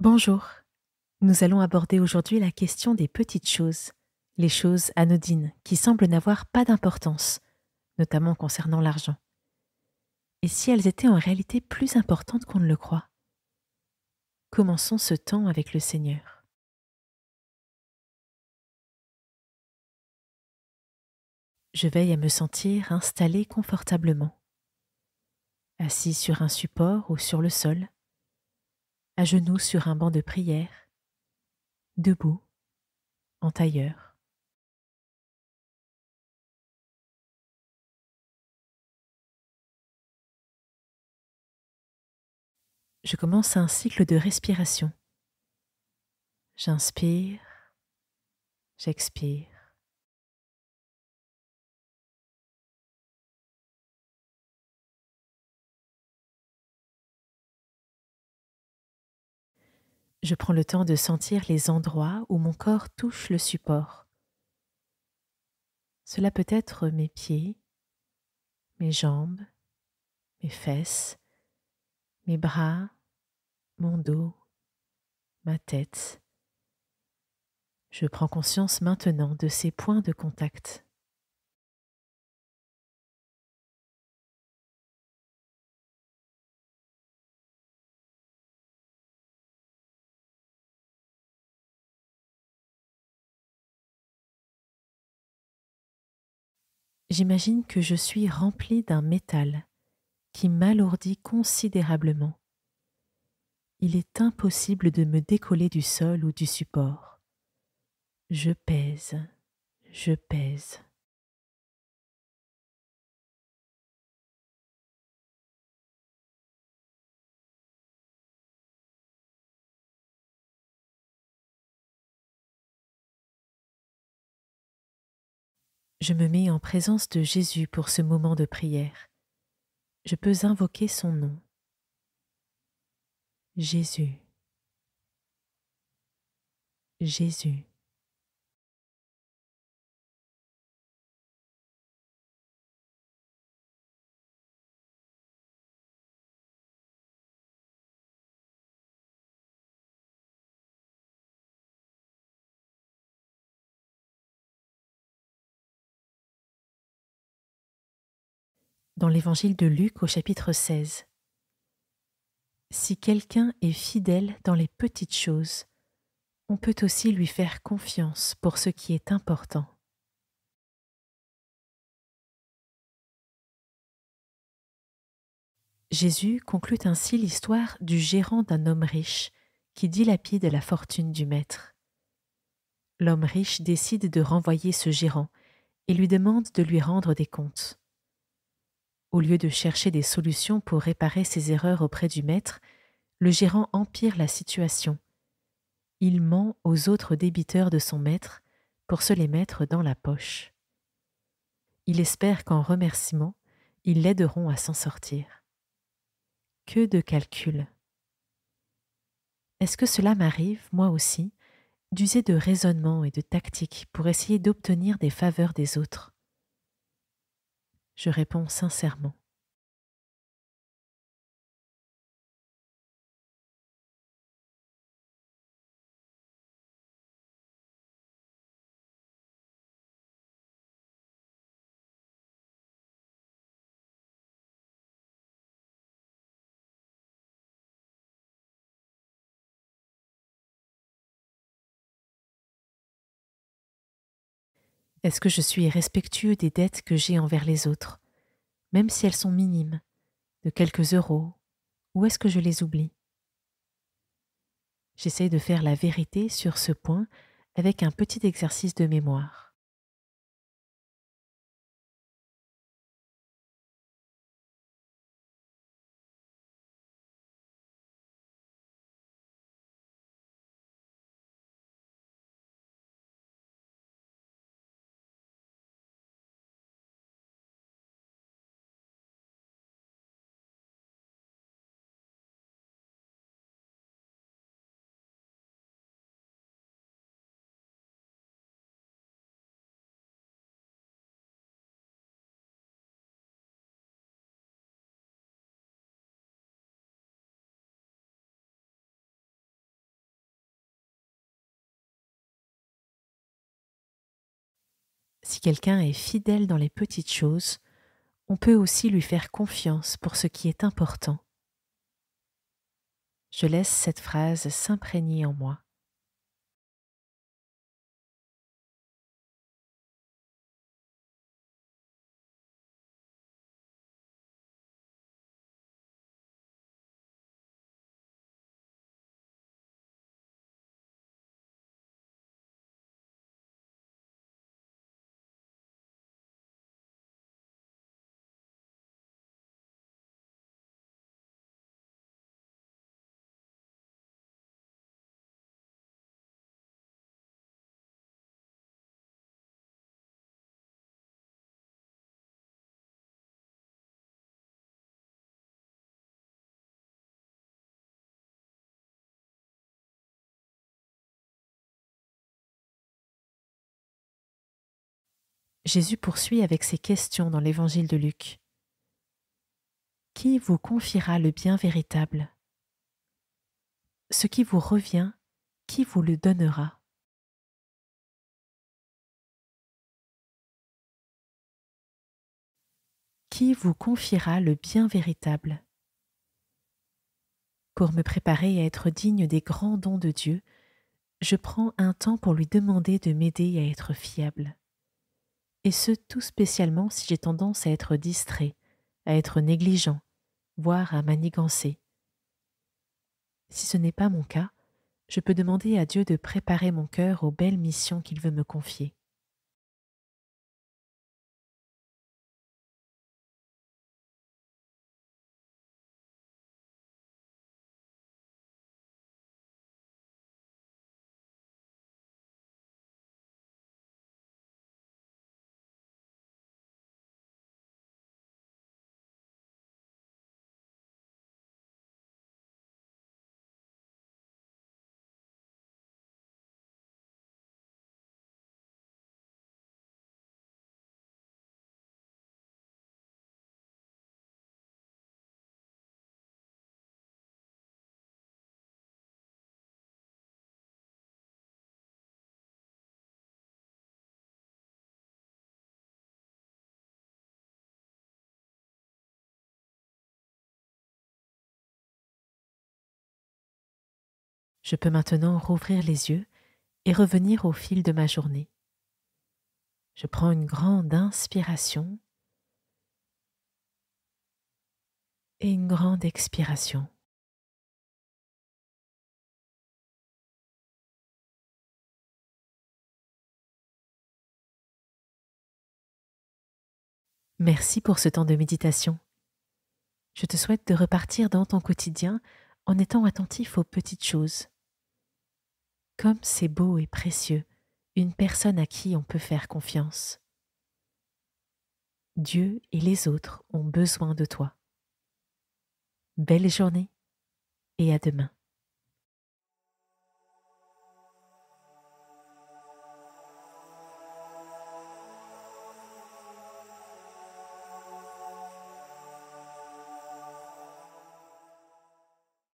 Bonjour, nous allons aborder aujourd'hui la question des petites choses, les choses anodines qui semblent n'avoir pas d'importance, notamment concernant l'argent. Et si elles étaient en réalité plus importantes qu'on ne le croit? Commençons ce temps avec le Seigneur. Je veille à me sentir installé confortablement, assis sur un support ou sur le sol, à genoux sur un banc de prière, debout, en tailleur. Je commence un cycle de respiration. J'inspire, j'expire. Je prends le temps de sentir les endroits où mon corps touche le support. Cela peut être mes pieds, mes jambes, mes fesses, mes bras, mon dos, ma tête. Je prends conscience maintenant de ces points de contact. J'imagine que je suis rempli d'un métal qui m'alourdit considérablement. Il est impossible de me décoller du sol ou du support. Je pèse, je pèse. Je me mets en présence de Jésus pour ce moment de prière. Je peux invoquer son nom. Jésus, Jésus. Dans l'évangile de Luc au chapitre 16. Si quelqu'un est fidèle dans les petites choses, on peut aussi lui faire confiance pour ce qui est important. Jésus conclut ainsi l'histoire du gérant d'un homme riche qui dilapide la fortune du maître. L'homme riche décide de renvoyer ce gérant et lui demande de lui rendre des comptes. Au lieu de chercher des solutions pour réparer ses erreurs auprès du maître, le gérant empire la situation. Il ment aux autres débiteurs de son maître pour se les mettre dans la poche. Il espère qu'en remerciement, ils l'aideront à s'en sortir. Que de calculs! Est-ce que cela m'arrive, moi aussi, d'user de raisonnement et de tactique pour essayer d'obtenir des faveurs des autres? Je réponds sincèrement. Est-ce que je suis respectueux des dettes que j'ai envers les autres, même si elles sont minimes, de quelques euros, ou est-ce que je les oublie? J'essaye de faire la vérité sur ce point avec un petit exercice de mémoire. Si quelqu'un est fidèle dans les petites choses, on peut aussi lui faire confiance pour ce qui est important. Je laisse cette phrase s'imprégner en moi. Jésus poursuit avec ces questions dans l'évangile de Luc. Qui vous confiera le bien véritable? Ce qui vous revient, qui vous le donnera? Qui vous confiera le bien véritable? Pour me préparer à être digne des grands dons de Dieu, je prends un temps pour lui demander de m'aider à être fiable. Et ce tout spécialement si j'ai tendance à être distrait, à être négligent, voire à manigancer. Si ce n'est pas mon cas, je peux demander à Dieu de préparer mon cœur aux belles missions qu'il veut me confier. Je peux maintenant rouvrir les yeux et revenir au fil de ma journée. Je prends une grande inspiration et une grande expiration. Merci pour ce temps de méditation. Je te souhaite de repartir dans ton quotidien en étant attentif aux petites choses. Comme c'est beau et précieux, une personne à qui on peut faire confiance. Dieu et les autres ont besoin de toi. Belle journée et à demain.